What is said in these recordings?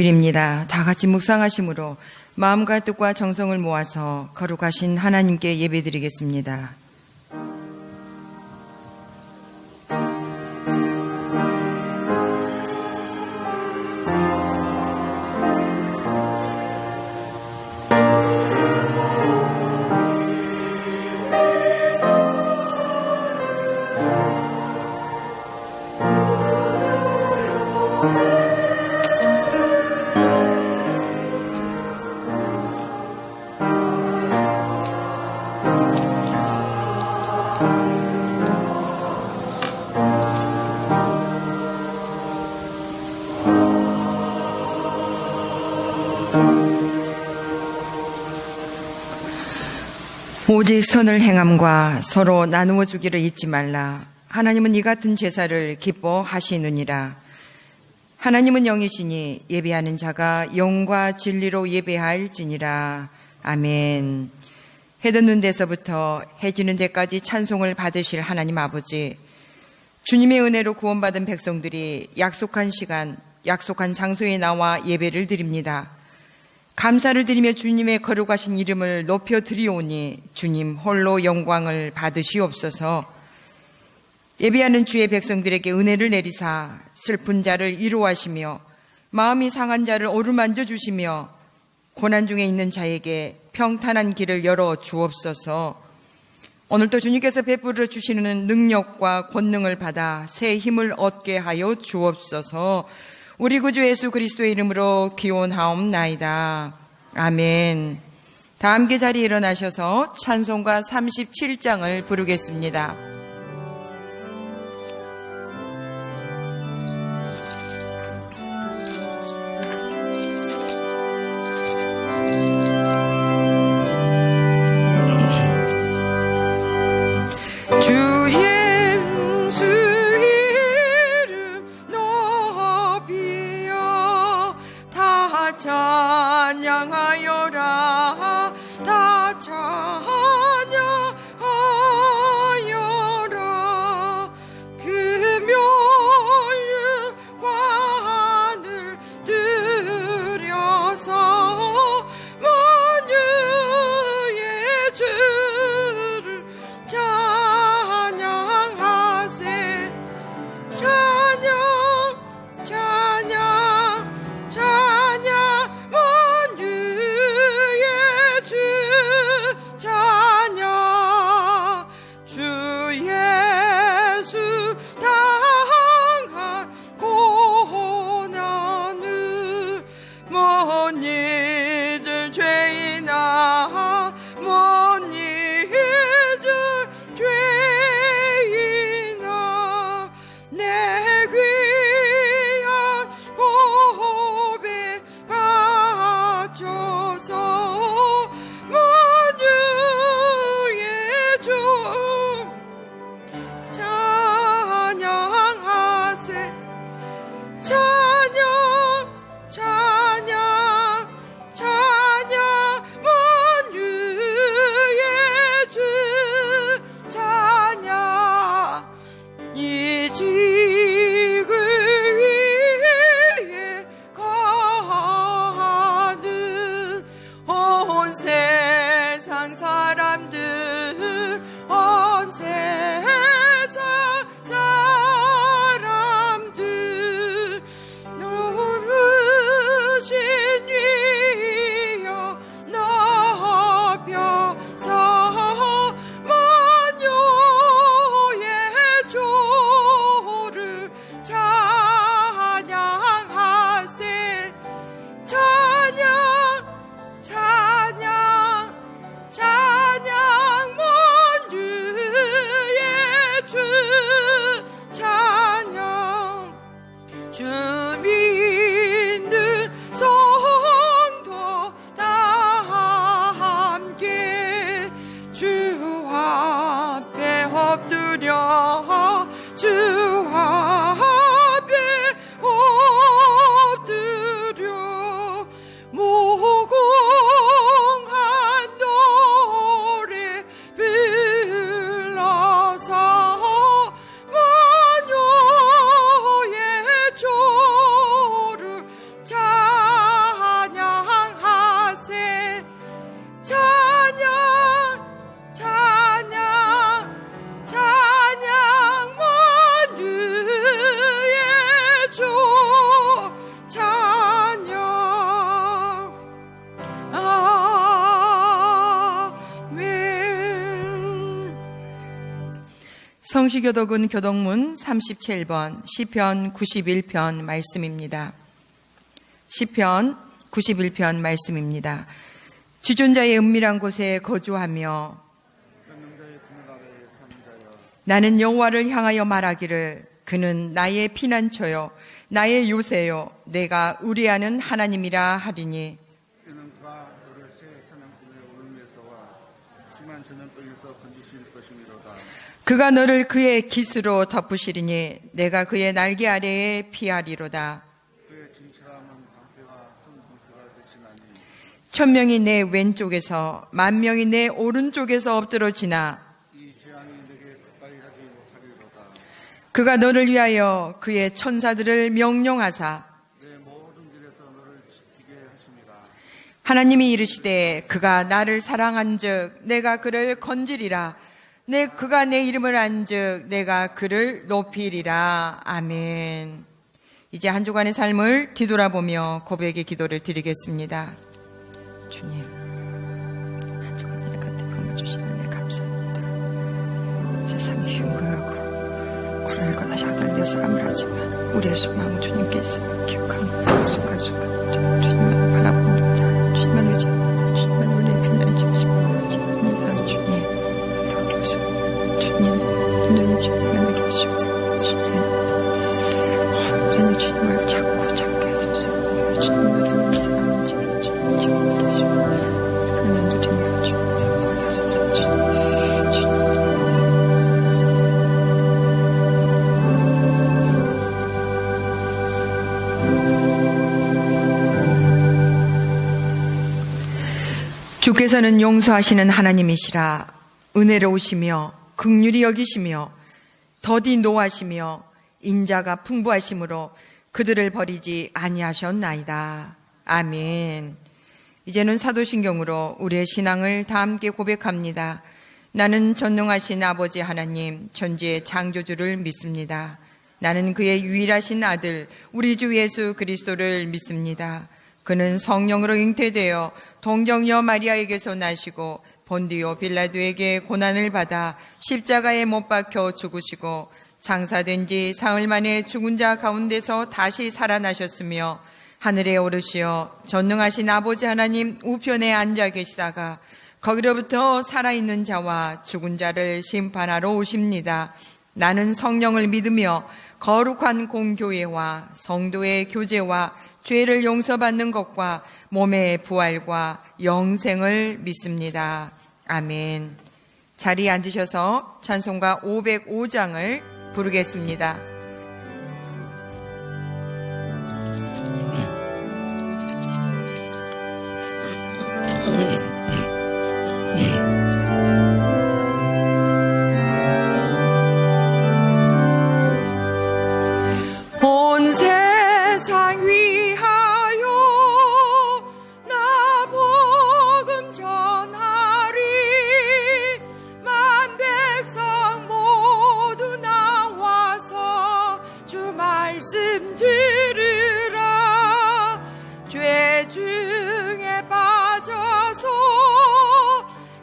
드립니다. 다 같이 묵상하심으로 마음과 뜻과 정성을 모아서 거룩하신 하나님께 예배드리겠습니다. 오직 선을 행함과 서로 나누어 주기를 잊지 말라. 하나님은 이 같은 제사를 기뻐하시느니라. 하나님은 영이시니 예배하는 자가 영과 진리로 예배할지니라. 아멘. 해 돋는 데서부터 해 지는 데까지 찬송을 받으실 하나님 아버지, 주님의 은혜로 구원받은 백성들이 약속한 시간, 약속한 장소에 나와 예배를 드립니다. 감사를 드리며 주님의 거룩하신 이름을 높여 드리오니 주님 홀로 영광을 받으시옵소서. 예배하는 주의 백성들에게 은혜를 내리사 슬픈 자를 위로하시며 마음이 상한 자를 어루만져 주시며 고난 중에 있는 자에게 평탄한 길을 열어 주옵소서. 오늘도 주님께서 베풀어 주시는 능력과 권능을 받아 새 힘을 얻게 하여 주옵소서. 우리 구주 예수 그리스도의 이름으로 기원하옵나이다. 아멘. 다 함께 자리에 일어나셔서 찬송가 37장을 부르겠습니다. 찬양하여라 다 찬양하여라 금요일과 하늘 들여서 만유의 주를 찬양하세 찬양 찬양 만유의 주 찬양 성시교독은 교독문 37번 시편 91편 말씀입니다. 시편 91편 말씀입니다. 주존자의 은밀한 곳에 거주하며 나는 여호와를 향하여 말하기를 그는 나의 피난처요 나의 요새요 내가 의뢰하는 하나님이라 하리니 그는 그가 너를 새 사냥꾼의 오름에서와 심한 전염병에서 건지실 것이미로다. 그가 너를 그의 깃으로 덮으시리니 내가 그의 날개 아래에 피하리로다. 그의 진실함은 방패와 큰 방패가 되시나니 1000명이 내 왼쪽에서 10,000명이 내 오른쪽에서 엎드러지나 이 재앙이 내게 가까이 하지 못하리로다. 그가 너를 위하여 그의 천사들을 명령하사 내 모든 길에서 너를 지키게 하십니다. 하나님이 이르시되 그가 나를 사랑한즉 내가 그를 건지리라. 그가 내 이름을 안즉 내가 그를 높이리라. 아멘. 이제 한 주간의 삶을 뒤돌아보며 고백의 기도를 드리겠습니다. 주님, 한 주간 나를 곁에 품어주신 은혜 감사합니다. 세상이 흉가하고 고난과 다시 악당되어서 암울하지만 우리의 소망은 주님께서 기억하는 순간순간 주님만 바라봅니다. 주님만 의지합니다. 주님만 우리의 빛나는 지으십니다. 주님, 주님, 눈을 주님을 계시고 주님, 완전히 주님을 찾게 하소서. 주님을 향한 사랑을 지금 지키고 계시고 그는 누리며 주님을 사랑하게 하소서. 주님. 주께서는 용서하시는 하나님이시라. 은혜로우시며 긍휼히 여기시며 더디 노하시며 인자가 풍부하심으로 그들을 버리지 아니하셨나이다. 아멘. 이제는 사도신경으로 우리의 신앙을 다 함께 고백합니다. 나는 전능하신 아버지 하나님 천지의 창조주를 믿습니다. 나는 그의 유일하신 아들 우리 주 예수 그리스도를 믿습니다. 그는 성령으로 잉태되어 동정녀 마리아에게서 나시고 본디오 빌라도에게 고난을 받아 십자가에 못 박혀 죽으시고 장사된 지 사흘 만에 죽은 자 가운데서 다시 살아나셨으며 하늘에 오르시어 전능하신 아버지 하나님 우편에 앉아 계시다가 거기로부터 살아있는 자와 죽은 자를 심판하러 오십니다. 나는 성령을 믿으며 거룩한 공교회와 성도의 교제와 죄를 용서받는 것과 몸의 부활과 영생을 믿습니다. 아멘. 자리에 앉으셔서 찬송가 505장을 부르겠습니다. 온 세상 위하여 나 복음 전하리 만 백성 모두 나와서 주 말씀 들으라 죄 중에 빠져서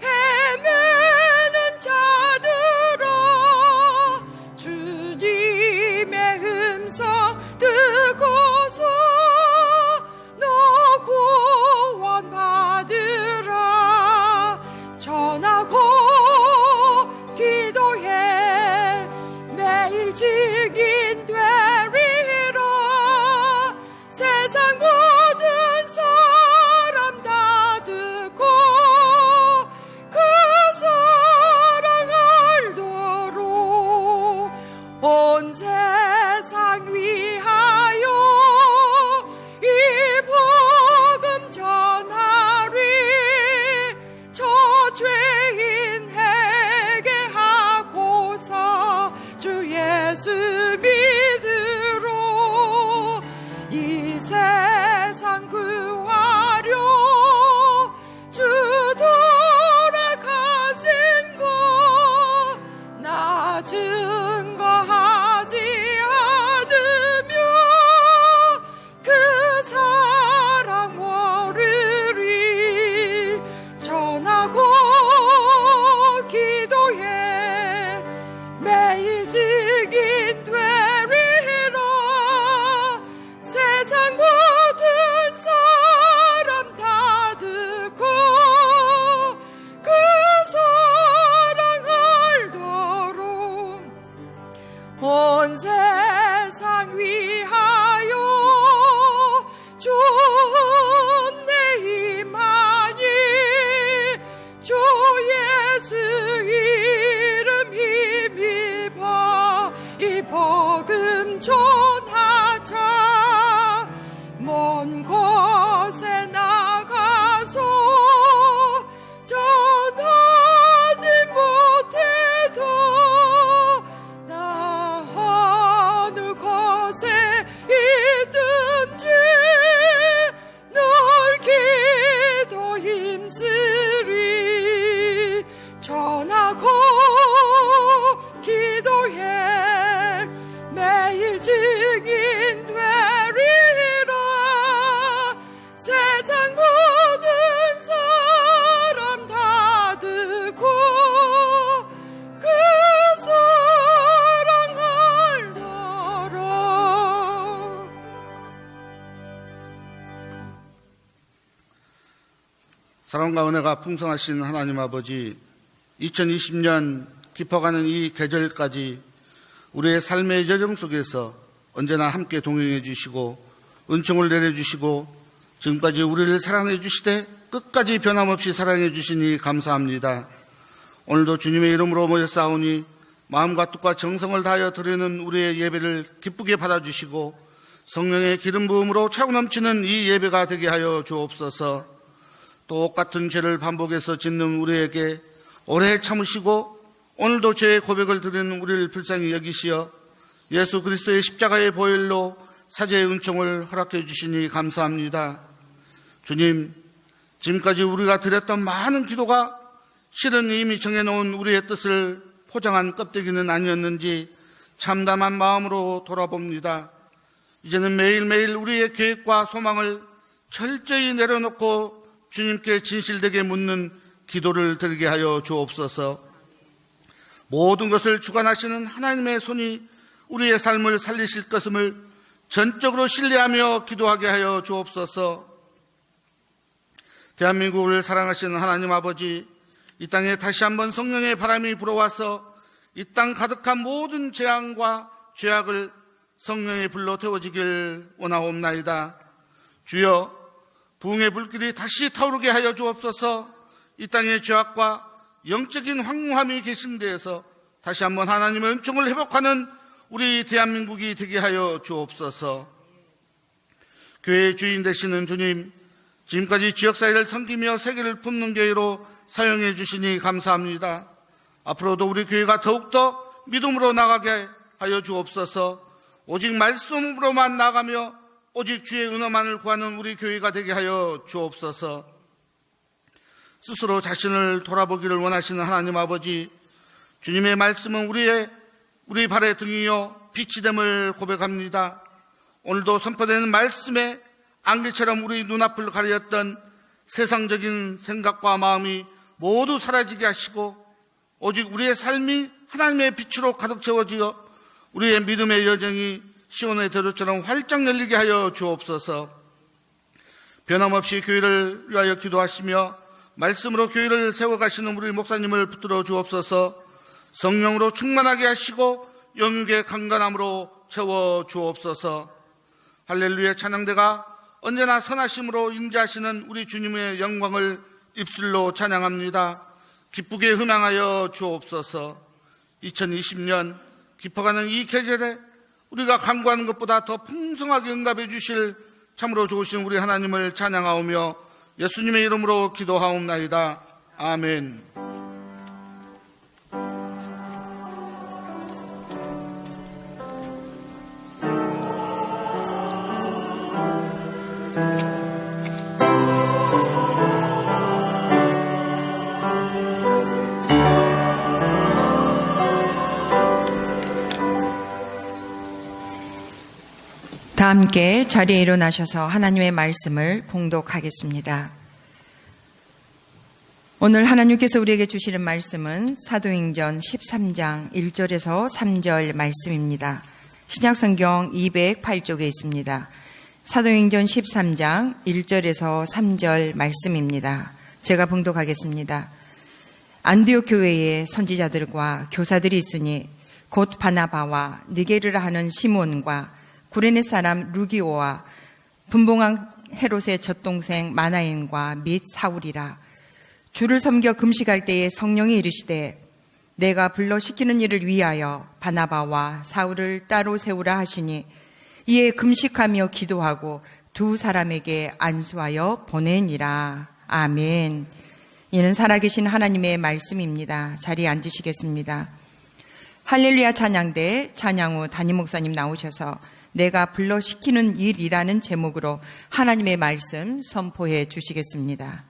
헤매는 자들아 주님의 음성 듣고서 너 구원 받으라 전하고 기도해 매일 증인 되리라 세상 모든 사랑과 은혜가 풍성하신 하나님 아버지, 2020년 깊어가는 이 계절까지 우리의 삶의 여정 속에서 언제나 함께 동행해 주시고 은총을 내려주시고 지금까지 우리를 사랑해 주시되 끝까지 변함없이 사랑해 주시니 감사합니다. 오늘도 주님의 이름으로 모여싸우니 마음과 뜻과 정성을 다하여 드리는 우리의 예배를 기쁘게 받아주시고 성령의 기름 부음으로 차고 넘치는 이 예배가 되게 하여 주옵소서. 똑같은 죄를 반복해서 짓는 우리에게 오래 참으시고 오늘도 죄의 고백을 드리는 우리를 불쌍히 여기시어 예수 그리스도의 십자가의 보혈로 사죄의 은총을 허락해 주시니 감사합니다. 주님, 지금까지 우리가 드렸던 많은 기도가 실은 이미 정해놓은 우리의 뜻을 포장한 껍데기는 아니었는지 참담한 마음으로 돌아봅니다. 이제는 매일매일 우리의 계획과 소망을 철저히 내려놓고 주님께 진실되게 묻는 기도를 드리게 하여 주옵소서. 모든 것을 주관하시는 하나님의 손이 우리의 삶을 살리실 것임을 전적으로 신뢰하며 기도하게 하여 주옵소서. 대한민국을 사랑하시는 하나님 아버지, 이 땅에 다시 한번 성령의 바람이 불어와서 이 땅 가득한 모든 재앙과 죄악을 성령의 불로 태워지길 원하옵나이다. 주여, 부흥의 불길이 다시 타오르게 하여 주옵소서. 이 땅의 죄악과 영적인 황무함이 계신 데에서 다시 한번 하나님의 은총을 회복하는 우리 대한민국이 되게 하여 주옵소서. 교회의 주인 되시는 주님, 지금까지 지역사회를 섬기며 세계를 품는 교회로 사용해 주시니 감사합니다. 앞으로도 우리 교회가 더욱더 믿음으로 나가게 하여 주옵소서. 오직 말씀으로만 나가며 오직 주의 은혜만을 구하는 우리 교회가 되게 하여 주옵소서. 스스로 자신을 돌아보기를 원하시는 하나님 아버지, 주님의 말씀은 우리 발의 등이요 빛이 됨을 고백합니다. 오늘도 선포되는 말씀에 안개처럼 우리 눈앞을 가렸던 세상적인 생각과 마음이 모두 사라지게 하시고 오직 우리의 삶이 하나님의 빛으로 가득 채워지어 우리의 믿음의 여정이 시온의 대로처럼 활짝 열리게 하여 주옵소서. 변함없이 교회를 위하여 기도하시며 말씀으로 교회를 세워가시는 우리 목사님을 붙들어 주옵소서. 성령으로 충만하게 하시고 영육의 강건함으로 채워 주옵소서. 할렐루야 찬양대가 언제나 선하심으로 임재하시는 우리 주님의 영광을 입술로 찬양합니다. 기쁘게 흥망하여 주옵소서. 2020년 깊어가는 이 계절에 우리가 간구하는 것보다 더 풍성하게 응답해 주실 참으로 좋으신 우리 하나님을 찬양하오며 예수님의 이름으로 기도하옵나이다. 아멘. 다 함께 자리에 일어나셔서 하나님의 말씀을 봉독하겠습니다. 오늘 하나님께서 우리에게 주시는 말씀은 사도행전 13장 1절에서 3절 말씀입니다. 신약성경 208쪽에 있습니다. 사도행전 13장 1절에서 3절 말씀입니다. 제가 봉독하겠습니다. 안디옥 교회에 선지자들과 교사들이 있으니 곧 바나바와 니게르라 하는 시몬과 구레네 사람 루기오와 분봉한 헤롯의 젖동생 마나엔과 및 사울이라. 주를 섬겨 금식할 때에 성령이 이르시되 내가 불러 시키는 일을 위하여 바나바와 사울을 따로 세우라 하시니 이에 금식하며 기도하고 두 사람에게 안수하여 보내니라. 아멘. 이는 살아계신 하나님의 말씀입니다. 자리에 앉으시겠습니다. 할렐루야 찬양대 찬양 후 담임 목사님 나오셔서 내가 불러 시키는 일이라는 제목으로 하나님의 말씀 선포해 주시겠습니다.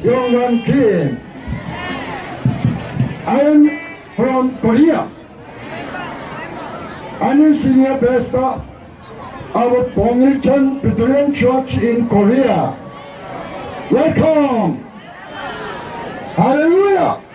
Yongwan Kim. I am from Korea. I am senior pastor of Bongilcheon Bethlehem Church in Korea. Welcome. Hallelujah.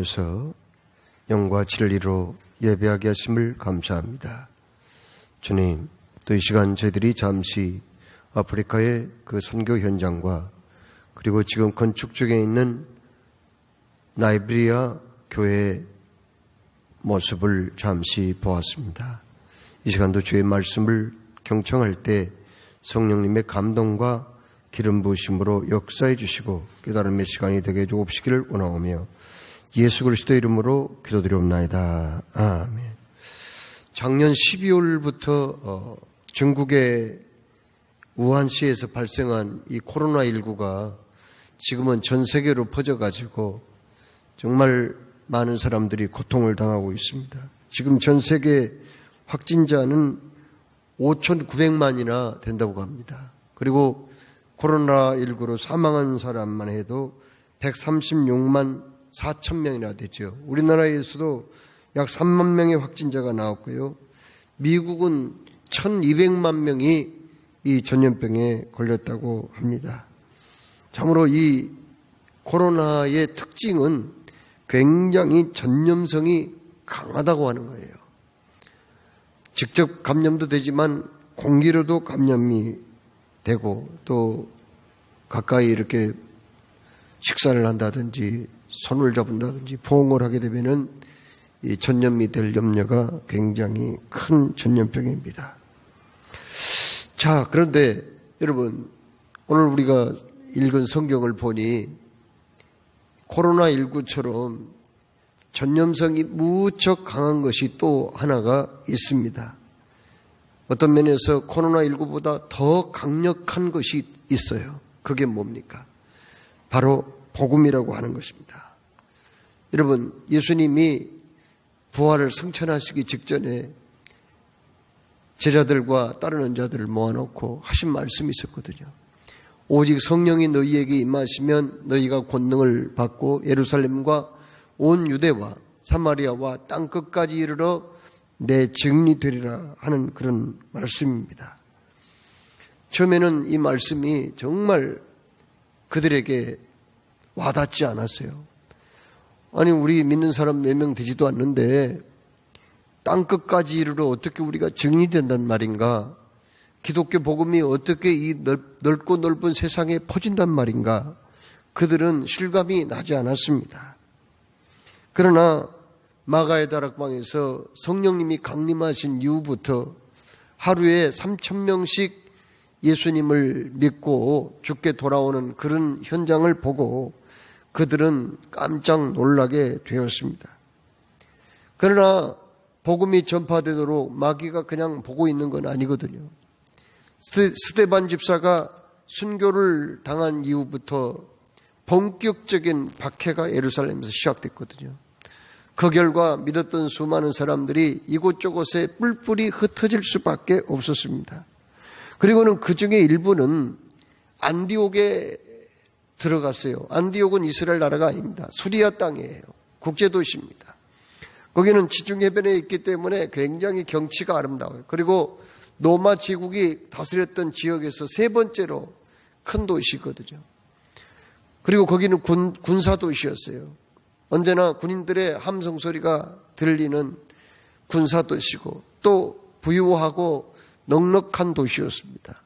그래서 영과 진리로 예배하게 하심을 감사합니다. 주님, 또 이 시간 저희들이 잠시 아프리카의 그 선교 현장과 그리고 지금 건축 중에 있는 나이비리아 교회의 모습을 잠시 보았습니다. 이 시간도 주의 말씀을 경청할 때 성령님의 감동과 기름 부으심으로 역사해 주시고 깨달음의 시간이 되게 해주옵시기를 원하오며 예수 그리스도 이름으로 기도드리옵나이다. 아멘. 작년 12월부터 중국의 우한시에서 발생한 이 코로나19가 지금은 전 세계로 퍼져가지고 정말 많은 사람들이 고통을 당하고 있습니다. 지금 전 세계 확진자는 5,900만이나 된다고 합니다. 그리고 코로나19로 사망한 사람만 해도 136만 4천 명이나 되죠. 우리나라에서도 약 3만 명의 확진자가 나왔고요. 미국은 1,200만 명이 이 전염병에 걸렸다고 합니다. 참으로 이 코로나의 특징은 굉장히 전염성이 강하다고 하는 거예요. 직접 감염도 되지만 공기로도 감염이 되고 또 가까이 이렇게 식사를 한다든지 손을 잡는다든지 포옹을 하게 되면은 이 전염이 될 염려가 굉장히 큰 전염병입니다. 자, 그런데 여러분, 오늘 우리가 읽은 성경을 보니 코로나19처럼 전염성이 무척 강한 것이 또 하나가 있습니다. 어떤 면에서 코로나19보다 더 강력한 것이 있어요. 그게 뭡니까? 바로 복음이라고 하는 것입니다. 여러분, 예수님이 부활을 승천하시기 직전에 제자들과 따르는 자들을 모아놓고 하신 말씀이 있었거든요. 오직 성령이 너희에게 임하시면 너희가 권능을 받고 예루살렘과 온 유대와 사마리아와 땅끝까지 이르러 내 증인이 되리라 하는 그런 말씀입니다. 처음에는 이 말씀이 정말 그들에게 와닿지 않았어요. 아니, 우리 믿는 사람 4명 되지도 않는데 땅끝까지 이르러 어떻게 우리가 증인이 된단 말인가? 기독교 복음이 어떻게 이 넓고 넓은 세상에 퍼진단 말인가? 그들은 실감이 나지 않았습니다. 그러나 마가의 다락방에서 성령님이 강림하신 이후부터 하루에 3,000명씩 예수님을 믿고 죽게 돌아오는 그런 현장을 보고 그들은 깜짝 놀라게 되었습니다. 그러나 복음이 전파되도록 마귀가 그냥 보고 있는 건 아니거든요. 스데반 집사가 순교를 당한 이후부터 본격적인 박해가 예루살렘에서 시작됐거든요. 그 결과 믿었던 수많은 사람들이 이곳저곳에 뿔뿔이 흩어질 수밖에 없었습니다. 그리고는 그 중에 일부는 안디옥에 들어갔어요. 안디옥은 이스라엘 나라가 아닙니다. 수리아 땅이에요. 국제도시입니다. 거기는 지중해변에 있기 때문에 굉장히 경치가 아름다워요. 그리고 로마 제국이 다스렸던 지역에서 세 번째로 큰 도시거든요. 그리고 거기는 군사도시였어요. 언제나 군인들의 함성 소리가 들리는 군사도시고 또 부유하고 넉넉한 도시였습니다.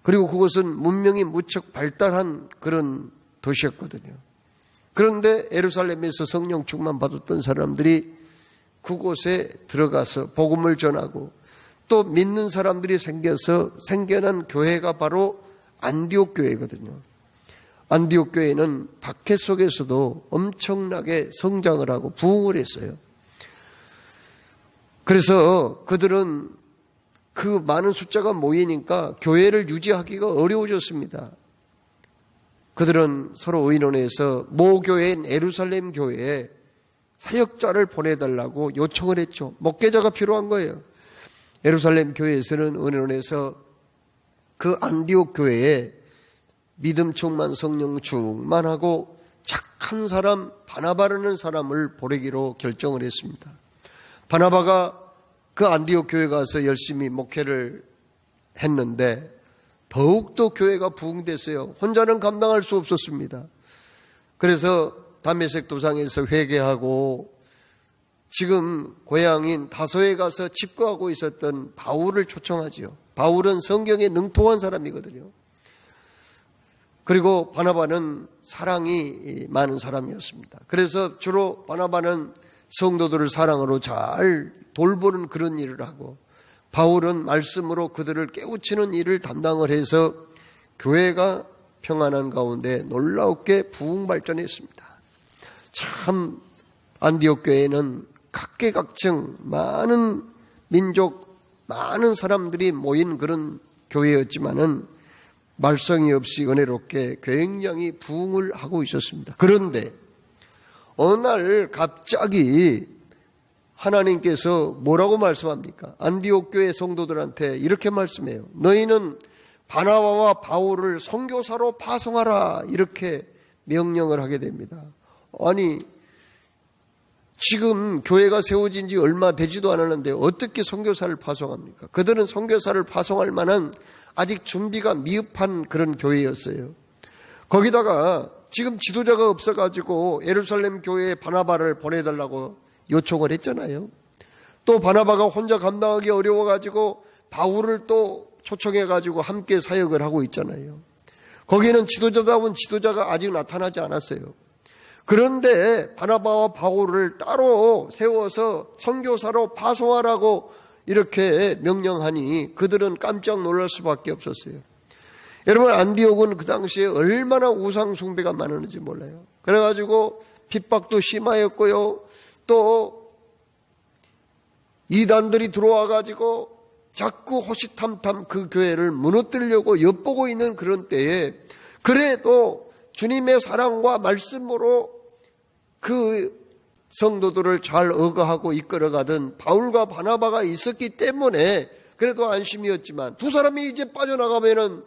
그리고 그것은 문명이 무척 발달한 그런 도시였거든요. 그런데 예루살렘에서 성령 충만 받았던 사람들이 그곳에 들어가서 복음을 전하고 또 믿는 사람들이 생겨서 생겨난 교회가 바로 안디옥 교회거든요. 안디옥 교회는 박해 속에서도 엄청나게 성장을 하고 부흥을 했어요. 그래서 그들은 그 많은 숫자가 모이니까 교회를 유지하기가 어려워졌습니다. 그들은 서로 의논해서 모 교회인 예루살렘 교회에 사역자를 보내달라고 요청을 했죠. 목회자가 필요한 거예요. 예루살렘 교회에서는 의논해서 그 안디옥 교회에 믿음 충만 성령 충만하고 착한 사람 바나바라는 사람을 보내기로 결정을 했습니다. 바나바가 그 안디옥 교회 가서 열심히 목회를 했는데 더욱더 교회가 부흥됐어요. 혼자는 감당할 수 없었습니다. 그래서 다메섹 도상에서 회개하고 지금 고향인 다소에 가서 집거하고 있었던 바울을 초청하지요. 바울은 성경에 능통한 사람이거든요. 그리고 바나바는 사랑이 많은 사람이었습니다. 그래서 주로 바나바는 성도들을 사랑으로 잘 돌보는 그런 일을 하고 바울은 말씀으로 그들을 깨우치는 일을 담당을 해서 교회가 평안한 가운데 놀랍게 부흥 발전했습니다. 참 안디옥 교회는 각계각층 많은 민족 많은 사람들이 모인 그런 교회였지만은 말썽이 없이 은혜롭게 굉장히 부흥을 하고 있었습니다. 그런데 어느 날 갑자기 하나님께서 뭐라고 말씀합니까? 안디옥 교회 성도들한테 이렇게 말씀해요. 너희는 바나바와 바울을 선교사로 파송하라 이렇게 명령을 하게 됩니다. 아니 지금 교회가 세워진 지 얼마 되지도 않았는데 어떻게 선교사를 파송합니까? 그들은 선교사를 파송할 만한 아직 준비가 미흡한 그런 교회였어요. 거기다가 지금 지도자가 없어가지고 예루살렘 교회에 바나바를 보내달라고 요청을 했잖아요. 또 바나바가 혼자 감당하기 어려워가지고 바울을 또 초청해가지고 함께 사역을 하고 있잖아요. 거기는 지도자다운 지도자가 아직 나타나지 않았어요. 그런데 바나바와 바울을 따로 세워서 선교사로 파송하라고 이렇게 명령하니 그들은 깜짝 놀랄 수밖에 없었어요. 여러분 안디옥은 그 당시에 얼마나 우상 숭배가 많았는지 몰라요. 그래가지고 핍박도 심하였고요. 또 이단들이 들어와가지고 자꾸 호시탐탐 그 교회를 무너뜨리려고 엿보고 있는 그런 때에 그래도 주님의 사랑과 말씀으로 그 성도들을 잘 억어하고 이끌어가던 바울과 바나바가 있었기 때문에 그래도 안심이었지만 두 사람이 이제 빠져나가면은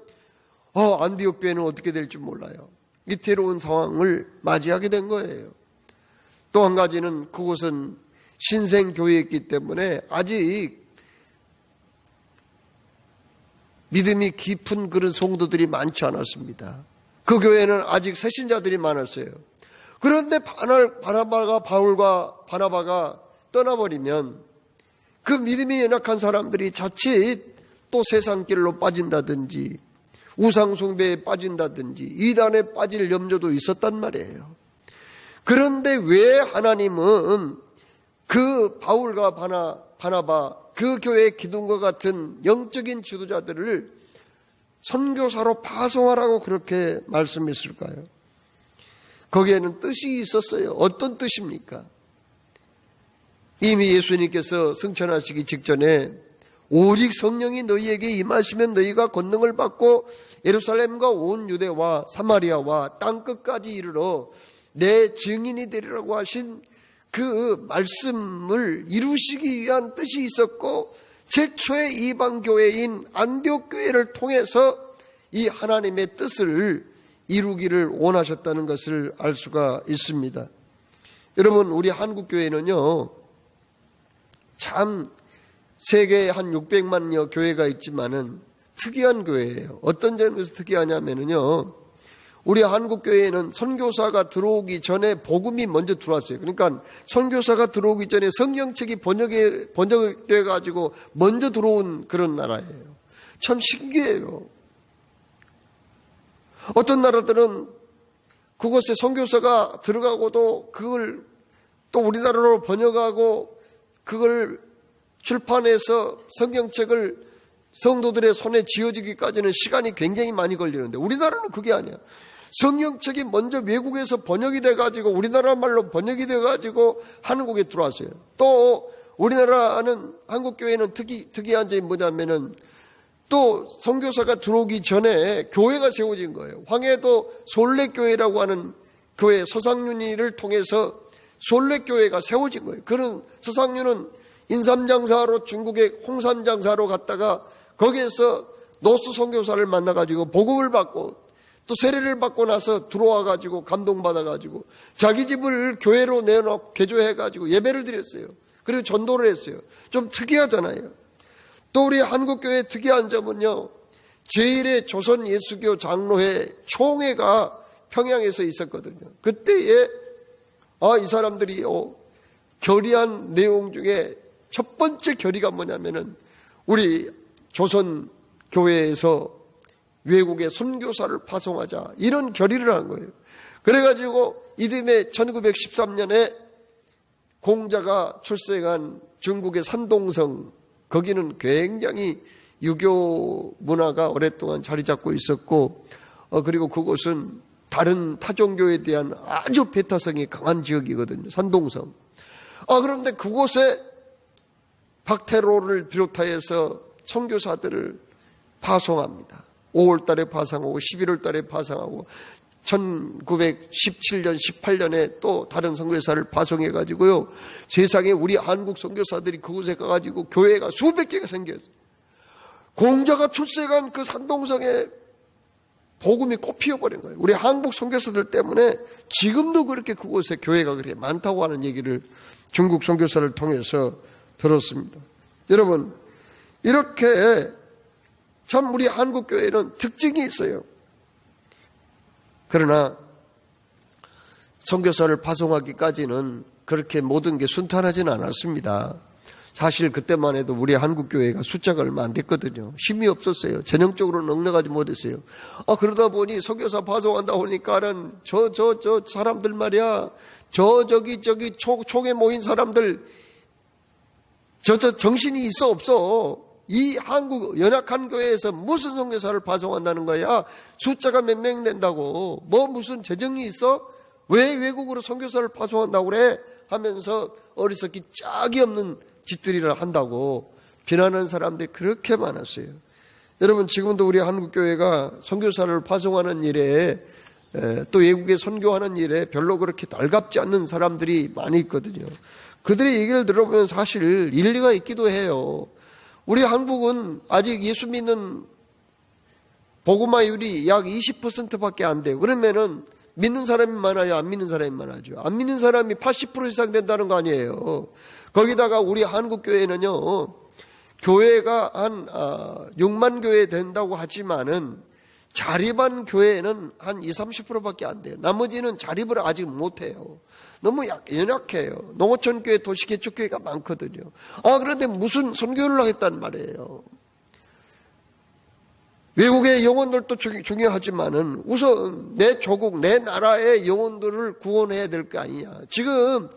안디옥 교회는 어떻게 될지 몰라요. 위태로운 상황을 맞이하게 된 거예요. 또 한 가지는 그곳은 신생교회였기 때문에 아직 믿음이 깊은 그런 성도들이 많지 않았습니다. 그 교회는 아직 새신자들이 많았어요. 그런데 바나바가 바울과 바나바가 떠나버리면 그 믿음이 연약한 사람들이 자칫 또 세상길로 빠진다든지 우상숭배에 빠진다든지 이단에 빠질 염려도 있었단 말이에요. 그런데 왜 하나님은 그 바울과 바나바 그 교회의 기둥과 같은 영적인 지도자들을 선교사로 파송하라고 그렇게 말씀했을까요? 거기에는 뜻이 있었어요. 어떤 뜻입니까? 이미 예수님께서 승천하시기 직전에 오직 성령이 너희에게 임하시면 너희가 권능을 받고 예루살렘과 온 유대와 사마리아와 땅끝까지 이르러 내 증인이 되리라고 하신 그 말씀을 이루시기 위한 뜻이 있었고, 최초의 이방교회인 안디옥교회를 통해서 이 하나님의 뜻을 이루기를 원하셨다는 것을 알 수가 있습니다. 여러분, 우리 한국교회는요, 참 세계에 한 600만여 교회가 있지만은 특이한 교회예요. 어떤 점에서 특이하냐면요, 우리 한국교회에는 선교사가 들어오기 전에 복음이 먼저 들어왔어요. 그러니까 선교사가 들어오기 전에 성경책이 번역돼 가지고 먼저 들어온 그런 나라예요. 참 신기해요. 어떤 나라들은 그곳에 선교사가 들어가고도 그걸 또 우리나라로 번역하고 그걸 출판해서 성경책을 성도들의 손에 쥐어주기까지는 시간이 굉장히 많이 걸리는데, 우리나라는 그게 아니야. 성경책이 먼저 외국에서 번역이 돼가지고 우리나라 말로 번역이 돼가지고 한국에 들어왔어요. 또 우리나라는 한국교회는 특이한 점이 뭐냐면은 또 선교사가 들어오기 전에 교회가 세워진 거예요. 황해도 솔레교회라고 하는 교회, 서상윤이를 통해서 솔레교회가 세워진 거예요. 그런 서상윤은 인삼장사로 중국의 홍삼장사로 갔다가 거기에서 노스 선교사를 만나가지고 복음을 받고 또 세례를 받고 나서 들어와가지고 감동받아가지고 자기 집을 교회로 내놓고 개조해가지고 예배를 드렸어요. 그리고 전도를 했어요. 좀 특이하잖아요. 또 우리 한국교회의 특이한 점은요, 제1회 조선 예수교 장로회 총회가 평양에서 있었거든요. 그때에 이 사람들이 결의한 내용 중에 첫 번째 결의가 뭐냐면은 우리 조선 교회에서 외국에 선교사를 파송하자, 이런 결의를 한 거예요. 그래가지고 이듬해 1913년에 공자가 출생한 중국의 산동성, 거기는 굉장히 유교 문화가 오랫동안 자리 잡고 있었고, 그리고 그곳은 다른 타종교에 대한 아주 배타성이 강한 지역이거든요. 산동성. 그런데 그곳에 박태로를 비롯하여서 선교사들을 파송합니다. 5월 달에 파송하고 11월 달에 파송하고 1917년, 18년에 또 다른 선교사를 파송해가지고요, 세상에 우리 한국 선교사들이 그곳에 가가지고 교회가 수백 개가 생겼어요. 공자가 출생한 그 산동성에 복음이 꽃피어버린 거예요. 우리 한국 선교사들 때문에 지금도 그렇게 그곳에 교회가 그렇게 많다고 하는 얘기를 중국 선교사를 통해서 들었습니다. 여러분, 이렇게 참 우리 한국 교회는 특징이 있어요. 그러나 선교사를 파송하기까지는 그렇게 모든 게 순탄하지는 않았습니다. 사실 그때만 해도 우리 한국 교회가 숫자가 얼마 안 됐거든요. 힘이 없었어요. 전형적으로 넉넉하지 못했어요. 그러다 보니 선교사 파송한다 보니까는 저 사람들 말이야, 저기 촉에 모인 사람들, 정신이 있어 없어. 이 한국 연약한 교회에서 무슨 선교사를 파송한다는 거야? 숫자가 몇 명 된다고, 뭐 무슨 재정이 있어? 왜 외국으로 선교사를 파송한다고 그래? 하면서 어리석기 짝이 없는 짓들이를 한다고 비난하는 사람들이 그렇게 많았어요. 여러분, 지금도 우리 한국교회가 선교사를 파송하는 일에, 또 외국에 선교하는 일에 별로 그렇게 달갑지 않는 사람들이 많이 있거든요. 그들의 얘기를 들어보면 사실 일리가 있기도 해요. 우리 한국은 아직 예수 믿는 복음화율이 약 20%밖에 안 돼요. 그러면은 믿는 사람이 많아요? 안 믿는 사람이 많아죠? 안 믿는 사람이 80% 이상 된다는 거 아니에요. 거기다가 우리 한국교회는요, 교회가 한 6만 교회 된다고 하지만은 자립한 교회는 한 20, 30%밖에 안 돼요. 나머지는 자립을 아직 못해요. 너무 연약해요. 농어촌 교회, 도시개척교회가 많거든요. 그런데 무슨 선교를 하겠다는 말이에요. 외국의 영혼들도 중요하지만은 우선 내 조국, 내 나라의 영혼들을 구원해야 될 거 아니냐. 지금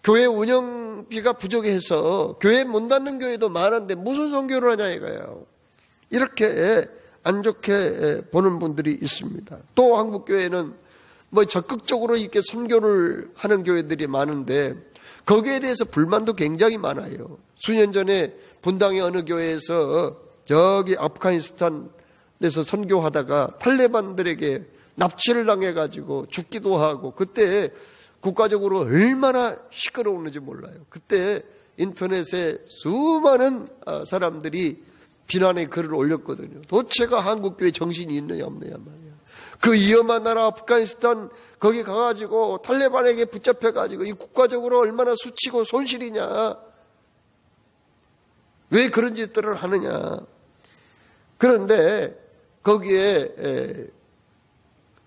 교회 운영비가 부족해서 교회 문 닫는 교회도 많은데 무슨 선교를 하냐 이거예요. 이렇게 안 좋게 보는 분들이 있습니다. 또 한국교회는 뭐 적극적으로 이렇게 선교를 하는 교회들이 많은데 거기에 대해서 불만도 굉장히 많아요. 수년 전에 분당의 어느 교회에서 저기 아프가니스탄에서 선교하다가 탈레반들에게 납치를 당해가지고 죽기도 하고, 그때 국가적으로 얼마나 시끄러웠는지 몰라요. 그때 인터넷에 수많은 사람들이 비난의 글을 올렸거든요. 도대체가 한국교회 정신이 있느냐 없느냐 말이야. 그 위험한 나라 아프가니스탄 거기 가가지고 탈레반에게 붙잡혀가지고 이 국가적으로 얼마나 수치고 손실이냐. 왜 그런 짓들을 하느냐. 그런데 거기에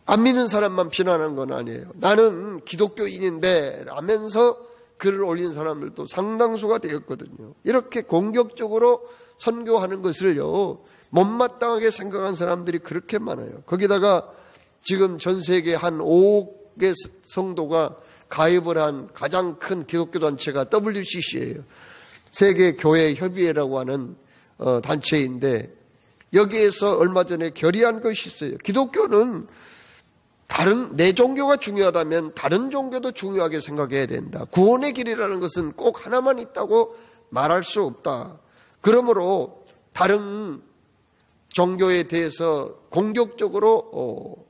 안 믿는 사람만 비난한 건 아니에요. 나는 기독교인인데 라면서 글을 올린 사람들도 상당수가 되었거든요. 이렇게 공격적으로 선교하는 것을요, 못마땅하게 생각한 사람들이 그렇게 많아요. 거기다가 지금 전 세계 한 5억의 성도가 가입을 한 가장 큰 기독교 단체가 WCC예요. 세계교회협의회라고 하는 단체인데, 여기에서 얼마 전에 결의한 것이 있어요. 기독교는 내 종교가 중요하다면 다른 종교도 중요하게 생각해야 된다. 구원의 길이라는 것은 꼭 하나만 있다고 말할 수 없다. 그러므로 다른 종교에 대해서 공격적으로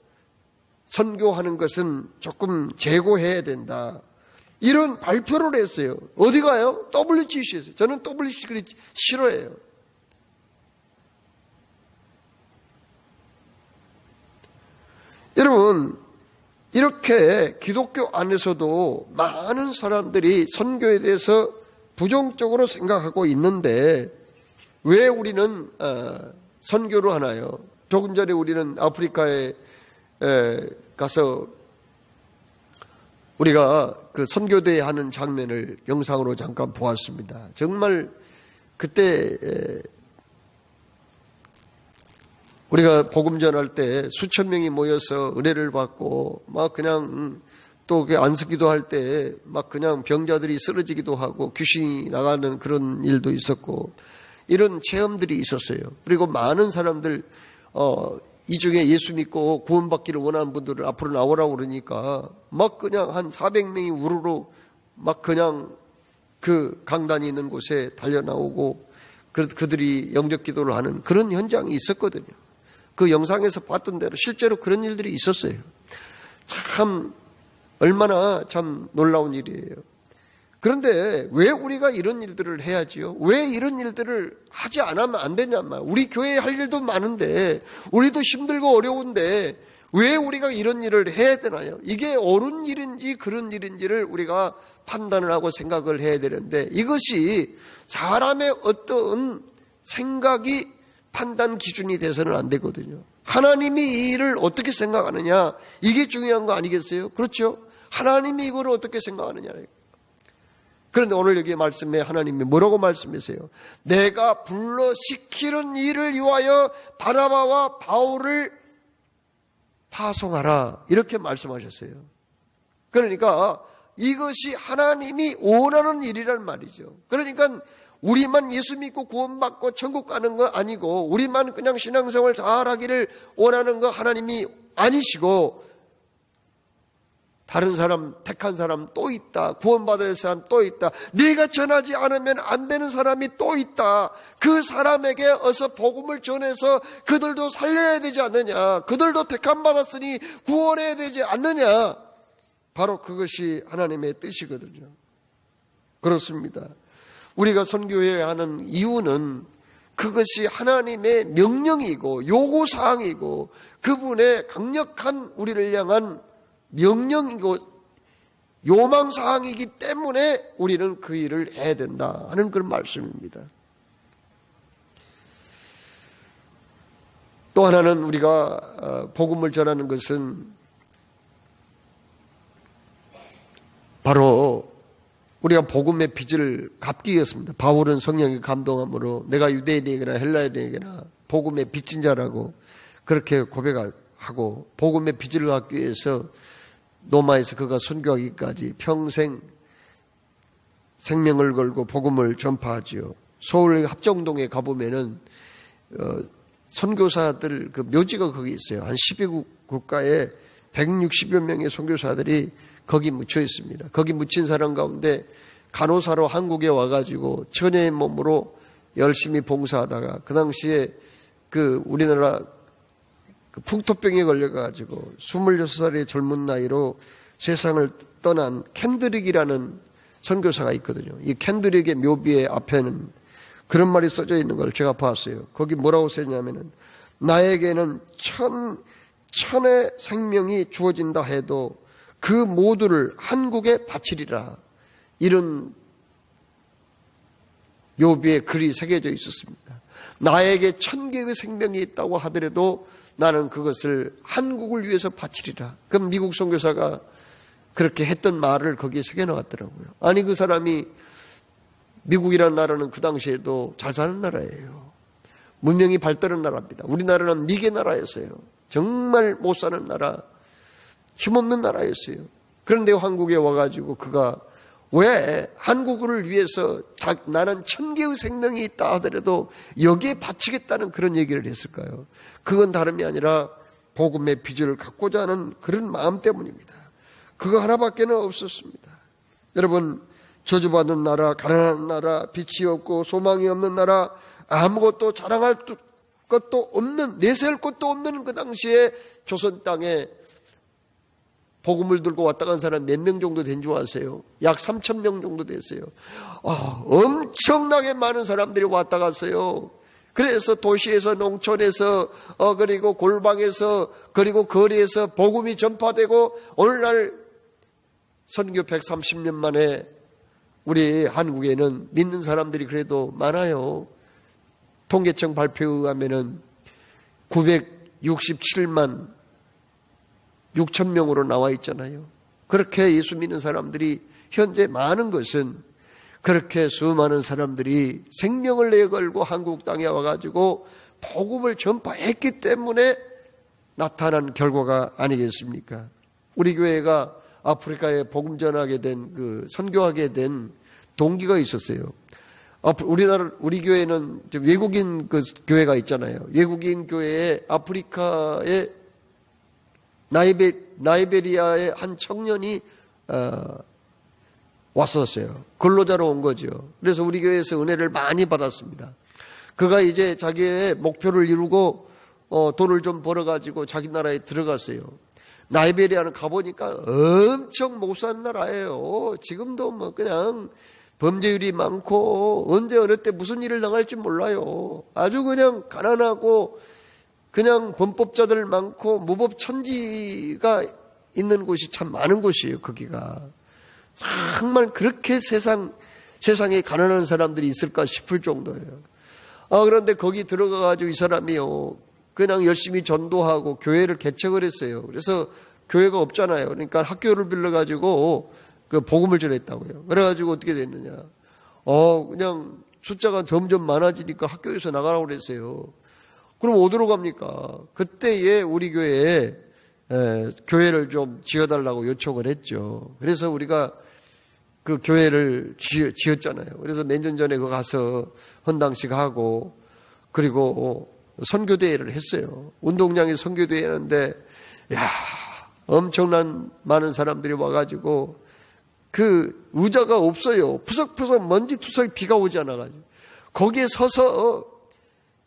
선교하는 것은 조금 제고해야 된다. 이런 발표를 했어요. 어디 가요? WCC에서. 저는 WCC 싫어해요. 여러분, 이렇게 기독교 안에서도 많은 사람들이 선교에 대해서 부정적으로 생각하고 있는데 왜 우리는 선교를 하나요? 조금 전에 우리는 아프리카에 가서 우리가 그 선교대회 하는 장면을 영상으로 잠깐 보았습니다. 정말 그때 우리가 복음 전할 때 수천 명이 모여서 은혜를 받고 막 그냥 또 안수기도 할 때 막 그냥 병자들이 쓰러지기도 하고 귀신이 나가는 그런 일도 있었고 이런 체험들이 있었어요. 그리고 많은 사람들 이 중에 예수 믿고 구원받기를 원하는 분들을 앞으로 나오라고 그러니까 막 그냥 한 400명이 우르르 막 그냥 그 강단이 있는 곳에 달려나오고 그들이 영접 기도를 하는 그런 현장이 있었거든요. 그 영상에서 봤던 대로 실제로 그런 일들이 있었어요. 참 얼마나 참 놀라운 일이에요. 그런데 왜 우리가 이런 일들을 해야지요? 왜 이런 일들을 하지 않으면 안 되냐 말이야. 우리 교회에 할 일도 많은데 우리도 힘들고 어려운데 왜 우리가 이런 일을 해야 되나요? 이게 옳은 일인지 그런 일인지를 우리가 판단을 하고 생각을 해야 되는데 이것이 사람의 어떤 생각이 판단 기준이 돼서는 안 되거든요. 하나님이 이 일을 어떻게 생각하느냐, 이게 중요한 거 아니겠어요? 그렇죠? 하나님이 이걸 어떻게 생각하느냐. 그런데 오늘 여기 말씀에 하나님이 뭐라고 말씀하세요? 내가 불러시키는 일을 위하여 바나바와 바울을 파송하라, 이렇게 말씀하셨어요. 그러니까 이것이 하나님이 원하는 일이란 말이죠. 그러니까 우리만 예수 믿고 구원받고 천국 가는 거 아니고 우리만 그냥 신앙생활 잘하기를 원하는 거 하나님이 아니시고 다른 사람, 택한 사람 또 있다. 구원받을 사람 또 있다. 네가 전하지 않으면 안 되는 사람이 또 있다. 그 사람에게 어서 복음을 전해서 그들도 살려야 되지 않느냐. 그들도 택함 받았으니 구원해야 되지 않느냐. 바로 그것이 하나님의 뜻이거든요. 그렇습니다. 우리가 선교해야 하는 이유는 그것이 하나님의 명령이고 요구사항이고 그분의 강력한 우리를 향한 명령이고 요망사항이기 때문에 우리는 그 일을 해야 된다 하는 그런 말씀입니다. 또 하나는 우리가 복음을 전하는 것은 바로 우리가 복음의 빚을 갚기 위해서입니다. 바울은 성령의 감동함으로 내가 유대인에게나 헬라인에게나 복음의 빚진 자라고 그렇게 고백하고 복음의 빚을 갚기 위해서 로마에서 그가 순교하기까지 평생 생명을 걸고 복음을 전파하지요. 서울 합정동에 가보면은 선교사들 그 묘지가 거기 있어요. 한 10여 국가에 160여 명의 선교사들이 거기 묻혀 있습니다. 거기 묻힌 사람 가운데 간호사로 한국에 와가지고 처녀의 몸으로 열심히 봉사하다가 그 당시에 그 우리나라 그 풍토병에 걸려가지고 26살의 젊은 나이로 세상을 떠난 캔드릭이라는 선교사가 있거든요. 이 캔드릭의 묘비의 앞에는 그런 말이 써져 있는 걸 제가 봤어요. 거기 뭐라고 써있냐면은 나에게는 천의 생명이 주어진다 해도 그 모두를 한국에 바치리라. 이런 묘비의 글이 새겨져 있었습니다. 나에게 1000개의 생명이 있다고 하더라도 나는 그것을 한국을 위해서 바치리라. 그럼 미국 선교사가 그렇게 했던 말을 거기에 새겨놓았더라고요. 아니 그 사람이 미국이라는 나라는 그 당시에도 잘 사는 나라예요. 문명이 발달한 나라입니다. 우리나라는 미개 나라였어요. 정말 못 사는 나라, 힘없는 나라였어요. 그런데 한국에 와가지고 그가 왜 한국을 위해서 나는 1000개의 생명이 있다 하더라도 여기에 바치겠다는 그런 얘기를 했을까요? 그건 다름이 아니라 복음의 비전을 갖고자 하는 그런 마음 때문입니다. 그거 하나밖에는 없었습니다. 여러분, 저주받은 나라, 가난한 나라, 빛이 없고 소망이 없는 나라, 아무것도 자랑할 것도 없는, 내세울 것도 없는 그 당시에 조선 땅에 복음을 들고 왔다 간 사람 몇 명 정도 된 줄 아세요? 약 3,000명 정도 됐어요. 엄청나게 많은 사람들이 왔다 갔어요. 그래서 도시에서, 농촌에서, 그리고 골방에서, 그리고 거리에서 복음이 전파되고 오늘날 선교 130년 만에 우리 한국에는 믿는 사람들이 그래도 많아요. 통계청 발표에 의하면은 967만 6천 명으로 나와 있잖아요. 그렇게 예수 믿는 사람들이 현재 많은 것은 그렇게 수많은 사람들이 생명을 내걸고 한국 땅에 와가지고 복음을 전파했기 때문에 나타난 결과가 아니겠습니까? 우리 교회가 아프리카에 복음 전하게 된 그 선교하게 된 동기가 있었어요. 우리 교회는 외국인 그 교회가 있잖아요. 외국인 교회에 아프리카에 나이베리아의 한 청년이 왔었어요. 근로자로 온 거죠. 그래서 우리 교회에서 은혜를 많이 받았습니다. 그가 이제 자기의 목표를 이루고 돈을 좀 벌어가지고 자기 나라에 들어갔어요. 나이베리아는 가보니까 엄청 못 사는 나라예요. 지금도 뭐 그냥 범죄율이 많고 언제 어느 때 무슨 일을 당할지 몰라요. 아주 그냥 가난하고 그냥 범법자들 많고 무법천지가 있는 곳이 참 많은 곳이에요. 거기가 정말 그렇게 세상에 가난한 사람들이 있을까 싶을 정도예요. 그런데 거기 들어가가지고 이 사람이요 그냥 열심히 전도하고 교회를 개척을 했어요. 그래서 교회가 없잖아요. 그러니까 학교를 빌려가지고 그 복음을 전했다고요. 그래가지고 어떻게 됐느냐? 그냥 숫자가 점점 많아지니까 학교에서 나가라고 그랬어요. 그럼 어디로 갑니까? 그때에 우리 교회에 교회를 좀 지어달라고 요청을 했죠. 그래서 우리가 그 교회를 지었잖아요. 그래서 몇 년 전에 그 가서 헌당식 하고 그리고 선교대회를 했어요. 운동장에 선교대회 하는데 엄청난 많은 사람들이 와가지고 그 의자가 없어요. 푸석푸석 먼지 투석이 비가 오지 않아가지고 거기에 서서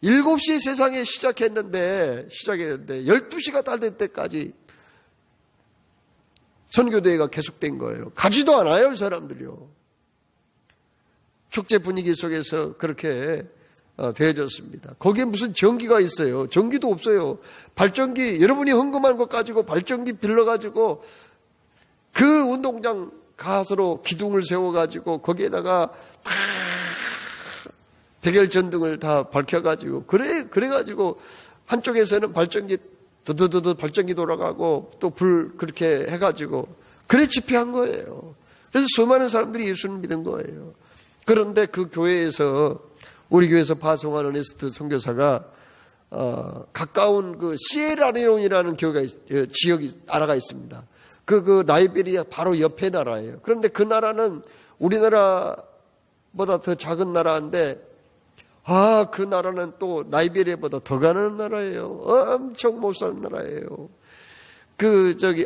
7시에 세상에 시작했는데 12시가 다 될 때까지 선교대회가 계속된 거예요. 가지도 않아요, 이 사람들이요. 축제 분위기 속에서 그렇게 되어졌습니다. 거기에 무슨 전기가 있어요? 전기도 없어요. 발전기, 여러분이 헌금한 것 가지고 발전기 빌려가지고 그 운동장 가스로 기둥을 세워가지고 거기에다가 다 백열전등을 다 밝혀가지고 그래가지고 한쪽에서는 발전기 드드드드 발전기 돌아가고 또 불 그렇게 해가지고 그래 집회한 거예요. 그래서 수많은 사람들이 예수를 믿은 거예요. 그런데 그 교회에서 우리 교회에서 파송한 어네스트 선교사가 가까운 그 시에라리온이라는 나라가 있습니다. 그 라이베리아 바로 옆에 나라예요. 그런데 그 나라는 우리나라보다 더 작은 나라인데 그 나라는 또 라이베리아보다 더 가난한 나라예요. 엄청 못 사는 나라예요.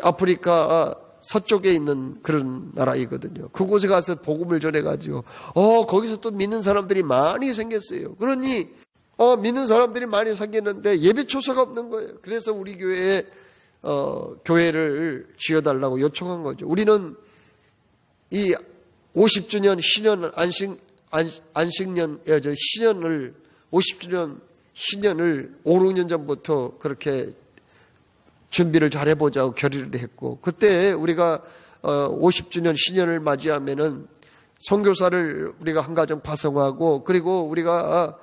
아프리카 서쪽에 있는 그런 나라이거든요. 그곳에 가서 복음을 전해가지고 거기서 또 믿는 사람들이 많이 생겼어요. 그러니 믿는 사람들이 많이 생겼는데 예배 초소가 없는 거예요. 그래서 우리 교회에 교회를 지어달라고 요청한 거죠. 우리는 이 50주년 신년 안식년 신년을 50주년 신년을 5, 6년 전부터 그렇게 준비를 잘 해보자고 결의를 했고, 그때 우리가 50주년 신년을 맞이하면은 선교사를 우리가 한 가정 파송하고, 그리고 우리가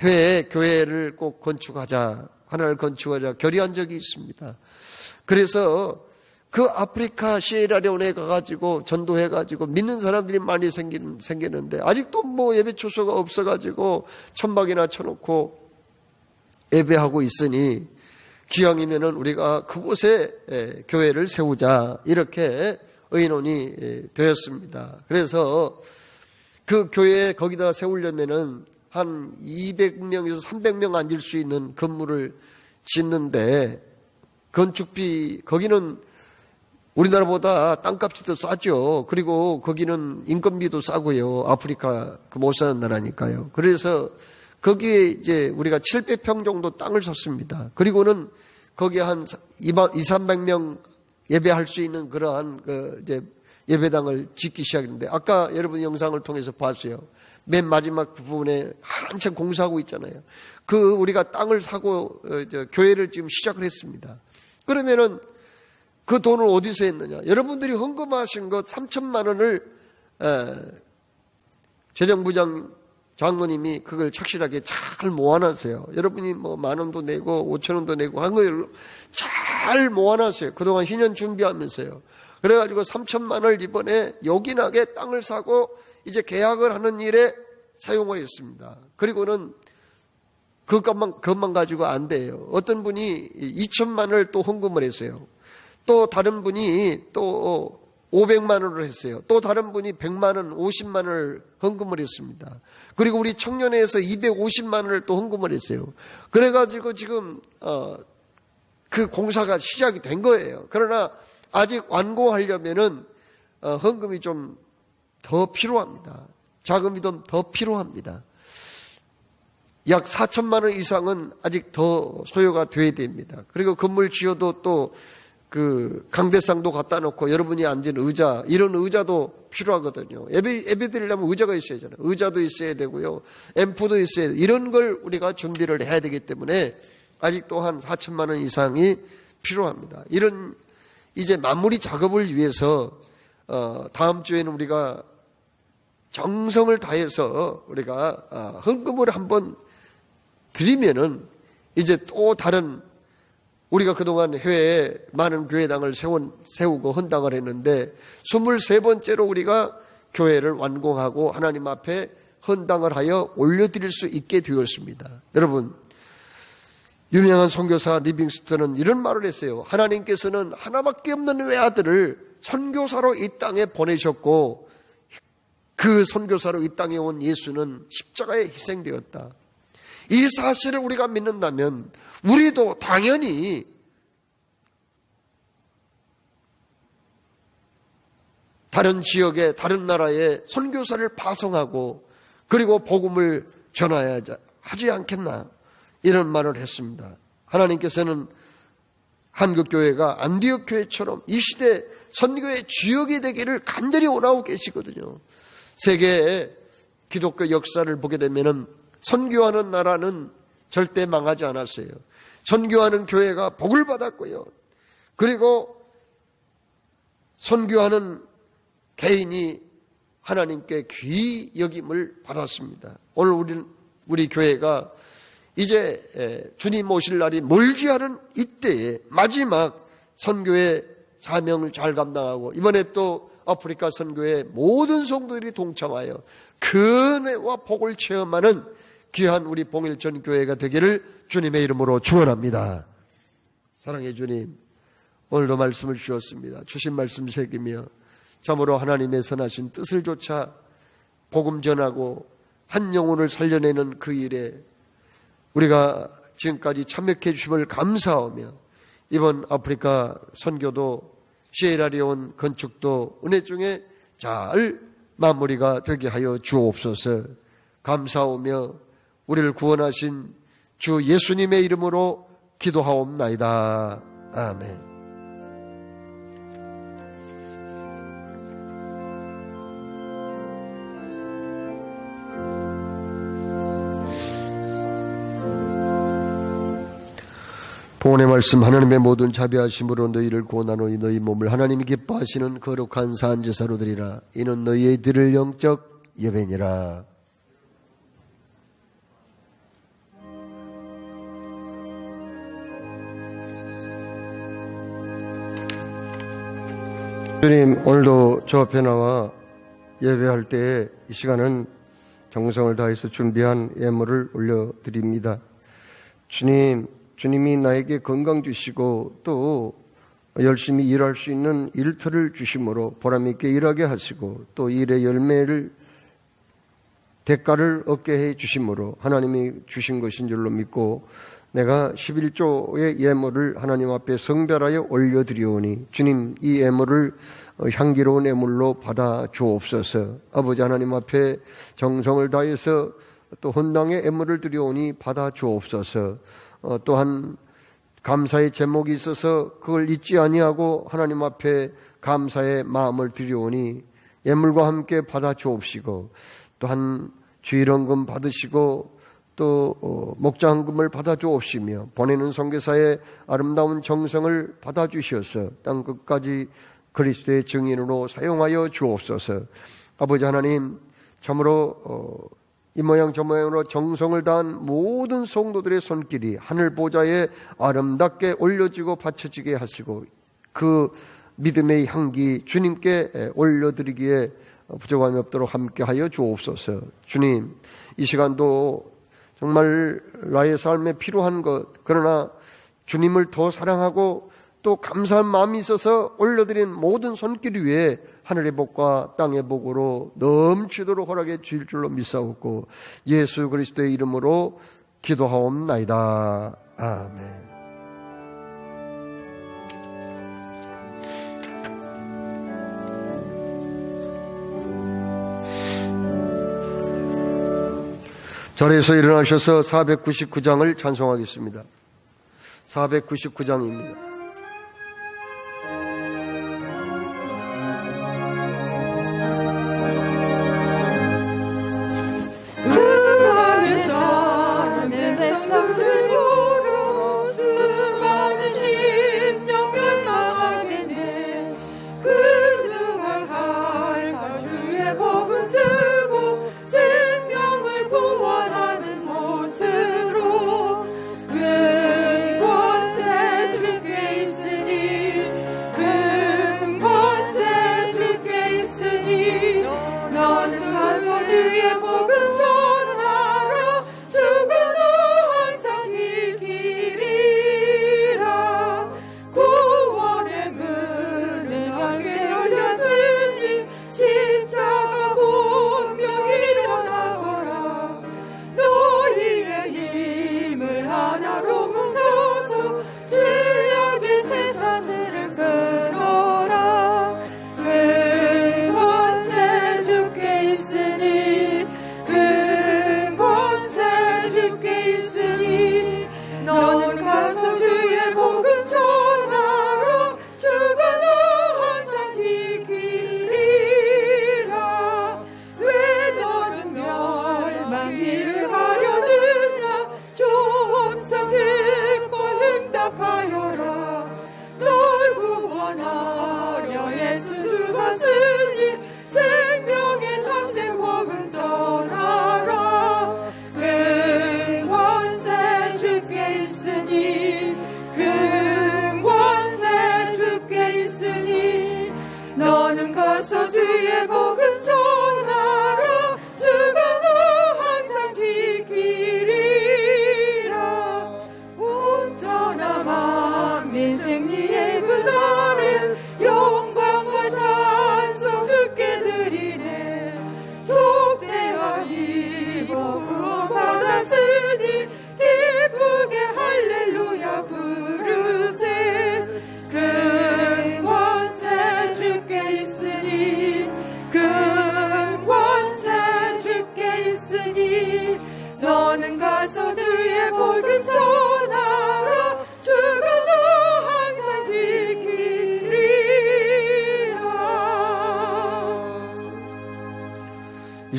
회에 교회를 꼭 건축하자, 하나를 건축하자 결의한 적이 있습니다. 그래서 그 아프리카 시에라레온에 가가지고 전도해가지고 믿는 사람들이 많이 생기는데 아직도 뭐 예배 초소가 없어가지고 천막이나 쳐놓고 예배하고 있으니 기왕이면은 우리가 그곳에 교회를 세우자, 이렇게 의논이 되었습니다. 그래서 그 교회에 거기다 세우려면은 한 200명에서 300명 앉을 수 있는 건물을 짓는데 건축비, 거기는 우리나라보다 땅값이 더 싸죠. 그리고 거기는 인건비도 싸고요. 아프리카 못 사는 나라니까요. 그래서 거기에 이제 우리가 700평 정도 땅을 샀습니다. 그리고는 거기에 한 200~300명 예배할 수 있는 그러한 이제 예배당을 짓기 시작했는데, 아까 여러분 영상을 통해서 봤어요. 맨 마지막 부분에 한참 공사하고 있잖아요. 우리가 땅을 사고 교회를 지금 시작을 했습니다. 그러면은 그 돈을 어디서 했느냐? 여러분들이 헌금하신 것 3천만 원을 재정부장 장로님이 그걸 착실하게 잘 모아놨어요. 여러분이 뭐 10,000원도 내고 5,000원도 내고 한 거를 잘 모아놨어요. 그동안 희년 준비하면서요. 그래가지고 3천만 원을 이번에 요긴하게 땅을 사고 이제 계약을 하는 일에 사용을 했습니다. 그리고는 그것만 가지고 안 돼요. 어떤 분이 2천만 원을 또 헌금을 했어요. 또 다른 분이 또 500만 원을 했어요. 또 다른 분이 100만 원, 50만 원을 헌금을 했습니다. 그리고 우리 청년회에서 250만 원을 또 헌금을 했어요. 그래가지고 지금 그 공사가 시작이 된 거예요. 그러나 아직 완공하려면은 헌금이 좀 더 필요합니다. 자금이 좀 더 필요합니다. 약 4천만 원 이상은 아직 더 소요가 돼야 됩니다. 그리고 건물 지어도 또 강대상도 갖다 놓고 여러분이 앉은 의자, 이런 의자도 필요하거든요. 예배 드리려면 의자가 있어야 하잖아요. 의자도 있어야 되고요. 앰프도 있어야 돼요. 이런 걸 우리가 준비를 해야 되기 때문에 아직도 한 4천만 원 이상이 필요합니다. 이런 이제 마무리 작업을 위해서 다음 주에는 우리가 정성을 다해서 우리가 헌금을 한번 드리면은 이제 또 다른, 우리가 그동안 해외에 많은 교회당을 세우고 헌당을 했는데 23번째로 우리가 교회를 완공하고 하나님 앞에 헌당을 하여 올려드릴 수 있게 되었습니다. 여러분, 유명한 선교사 리빙스턴은 이런 말을 했어요. 하나님께서는 하나밖에 없는 외아들을 선교사로 이 땅에 보내셨고 그 선교사로 이 땅에 온 예수는 십자가에 희생되었다. 이 사실을 우리가 믿는다면 우리도 당연히 다른 지역에, 다른 나라에 선교사를 파송하고 그리고 복음을 전해야 하지 않겠나, 이런 말을 했습니다. 하나님께서는 한국교회가 안디옥 교회처럼 이 시대 선교의 주역이 되기를 간절히 원하고 계시거든요. 세계의 기독교 역사를 보게 되면은 선교하는 나라는 절대 망하지 않았어요. 선교하는 교회가 복을 받았고요. 그리고 선교하는 개인이 하나님께 귀히 여김을 받았습니다. 오늘 우리 교회가 이제 주님 오실 날이 멀지 않은 이때에 마지막 선교의 사명을 잘 감당하고, 이번에 또 아프리카 선교의 모든 성도들이 동참하여 그 은혜와 복을 체험하는 귀한 우리 봉일전 교회가 되기를 주님의 이름으로 축원합니다. 사랑의 주님, 오늘도 말씀을 주셨습니다. 주신 말씀 새기며 참으로 하나님의 선하신 뜻을 조차 복음 전하고 한 영혼을 살려내는 그 일에 우리가 지금까지 참여해 주심을 감사하며 이번 아프리카 선교도 시에라리온 건축도 은혜 중에 잘 마무리가 되게 하여 주옵소서. 감사하며 우리를 구원하신 주 예수님의 이름으로 기도하옵나이다. 아멘. 복음의 말씀 하나님의 모든 자비하심으로 너희를 구원하노니 너희 몸을 하나님이 기뻐하시는 거룩한 산제사로 드리라. 이는 너희의 드릴 영적 예배니라. 주님, 오늘도 저 앞에 나와 예배할 때에 이 시간은 정성을 다해서 준비한 예물을 올려드립니다. 주님이 나에게 건강 주시고 또 열심히 일할 수 있는 일터를 주심으로 보람있게 일하게 하시고 또 일의 열매를 대가를 얻게 해 주심으로 하나님이 주신 것인 줄로 믿고 내가 11조의 예물을 하나님 앞에 성별하여 올려드리오니 주님 이 예물을 향기로운 예물로 받아 주옵소서. 아버지 하나님 앞에 정성을 다해서 또 헌당의 예물을 드리오니 받아 주옵소서. 또한 감사의 제목이 있어서 그걸 잊지 아니하고 하나님 앞에 감사의 마음을 드리오니 예물과 함께 받아 주옵시고 또한 주일헌금 받으시고 또 목자헌금을 받아 주옵시며 보내는 선교사의 아름다운 정성을 받아 주시어서 땅 끝까지 그리스도의 증인으로 사용하여 주옵소서. 아버지 하나님 참으로 이 모양 저 모양으로 정성을 다한 모든 성도들의 손길이 하늘 보좌에 아름답게 올려지고 받쳐지게 하시고 그 믿음의 향기 주님께 올려드리기에 부족함이 없도록 함께하여 주옵소서. 주님 이 시간도 정말 나의 삶에 필요한 것 그러나 주님을 더 사랑하고 또 감사한 마음이 있어서 올려드린 모든 손길 위에 하늘의 복과 땅의 복으로 넘치도록 허락해 주실 줄로 믿사옵고 예수 그리스도의 이름으로 기도하옵나이다. 아멘. 자리에서 일어나셔서 499장을 찬송하겠습니다. 499장입니다. 생명을 구원하는 못으로 그 권세 주께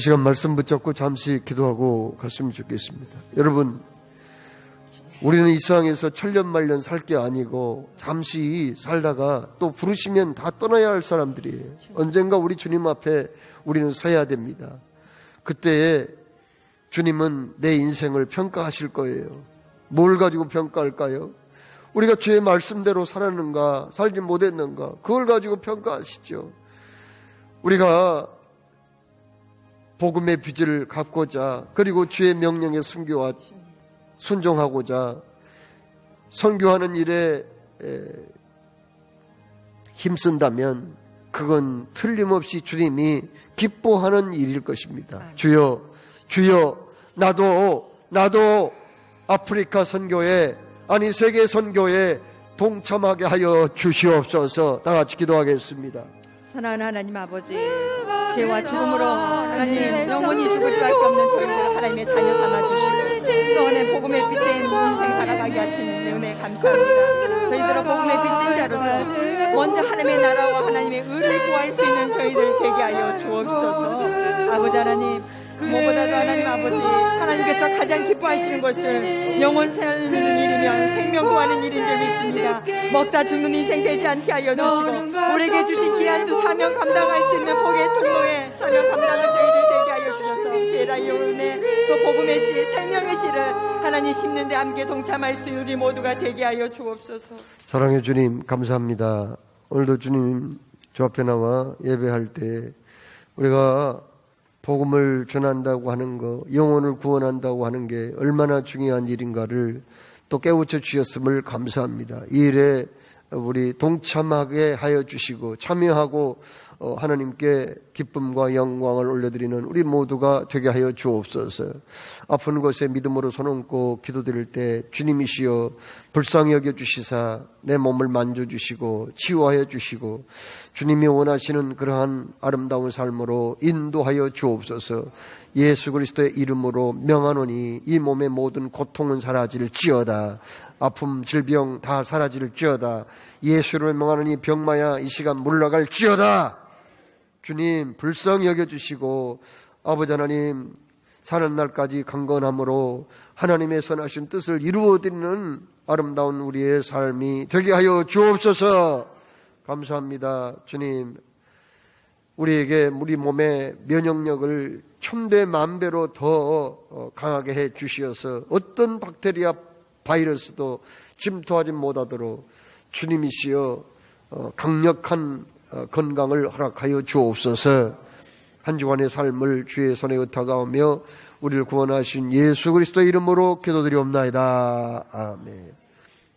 시간 말씀 붙잡고 잠시 기도하고 갔으면 좋겠습니다. 여러분, 우리는 이 세상에서 천년만년 살 게 아니고 잠시 살다가 또 부르시면 다 떠나야 할 사람들이에요. 언젠가 우리 주님 앞에 우리는 서야 됩니다. 그때에 주님은 내 인생을 평가하실 거예요. 뭘 가지고 평가할까요? 우리가 주의 말씀대로 살았는가, 살지 못했는가, 그걸 가지고 평가하시죠. 우리가 복음의 빚을 갚고자, 그리고 주의 명령에 순종하고자 선교하는 일에 힘쓴다면 그건 틀림없이 주님이 기뻐하는 일일 것입니다. 주여, 주여, 나도 아프리카 선교에, 아니 세계 선교에 동참하게 하여 주시옵소서. 다 같이 기도하겠습니다. 사랑하는 하나님 아버지, 죄와 죽음으로 하나님 영원히 죽을 수밖에 없는 저희를 하나님의 자녀 삼아주시고 또 안에 복음의 빛된 인생 살아가게 하시는 은혜 감사합니다. 저희들은 복음의 빚진 자로서 먼저 하나님의 나라와 하나님의 의를 구할 수 있는 저희들 되게 하여 주옵소서. 아버지 하나님, 무엇보다도 하나님 아버지, 하나님께서 가장 기뻐하시는 것은 영원 살리는 일이면 생명 구하는 일인 줄 믿습니다. 먹다 죽는 인생 되지 않게 하여 주시고 우리에게 주신 귀한 두 사명 감당할 수 있는 복의 통로에 사명 감당한 저희들 되게 하여 주셔서 죄라의 은혜 또 복음의 씨, 생명의 씨를 하나님 심는 데 함께 동참할 수 있는 우리 모두가 되게 하여 주옵소서. 사랑의 주님, 감사합니다. 오늘도 주님 주 앞에 나와 예배할 때 우리가 복음을 전한다고 하는 거, 영혼을 구원한다고 하는 게 얼마나 중요한 일인가를 또 깨우쳐 주셨음을 감사합니다. 이 일에 우리 동참하게 하여 주시고 참여하고 하나님께 기쁨과 영광을 올려드리는 우리 모두가 되게 하여 주옵소서. 아픈 곳에 믿음으로 손 얹고 기도드릴 때 주님이시여 불쌍히 여겨주시사 내 몸을 만져주시고 치유하여 주시고 주님이 원하시는 그러한 아름다운 삶으로 인도하여 주옵소서. 예수 그리스도의 이름으로 명하노니 이 몸의 모든 고통은 사라질지어다. 아픔, 질병 다 사라질지어다. 예수를 명하노니 병마야 이 시간 물러갈지어다. 주님 불쌍히 여겨주시고 아버지 하나님 사는 날까지 강건함으로 하나님의 선하신 뜻을 이루어드리는 아름다운 우리의 삶이 되게 하여 주옵소서. 감사합니다. 주님, 우리에게 우리 몸의 면역력을 천배 만배로 더 강하게 해 주시어서 어떤 박테리아 바이러스도 침투하지 못하도록 주님이시여 강력한 건강을 허락하여 주옵소서. 한 주간의 삶을 주의 손에 의탁하며 우리를 구원하신 예수 그리스도의 이름으로 기도드리옵나이다. 아멘.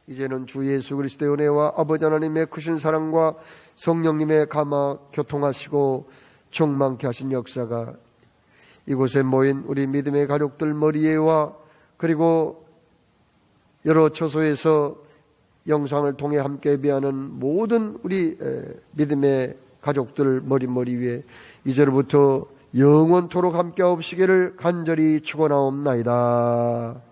이제는 주 예수 그리스도의 은혜와 아버지 하나님의 크신 사랑과 성령님의 감화 교통하시고 충만케 하신 역사가 이곳에 모인 우리 믿음의 가족들 머리에와 그리고 여러 처소에서 영상을 통해 함께 예배하는 모든 우리 믿음의 가족들 머리 위에 이제로부터 영원토록 함께 하옵시기를 간절히 축원하옵나이다.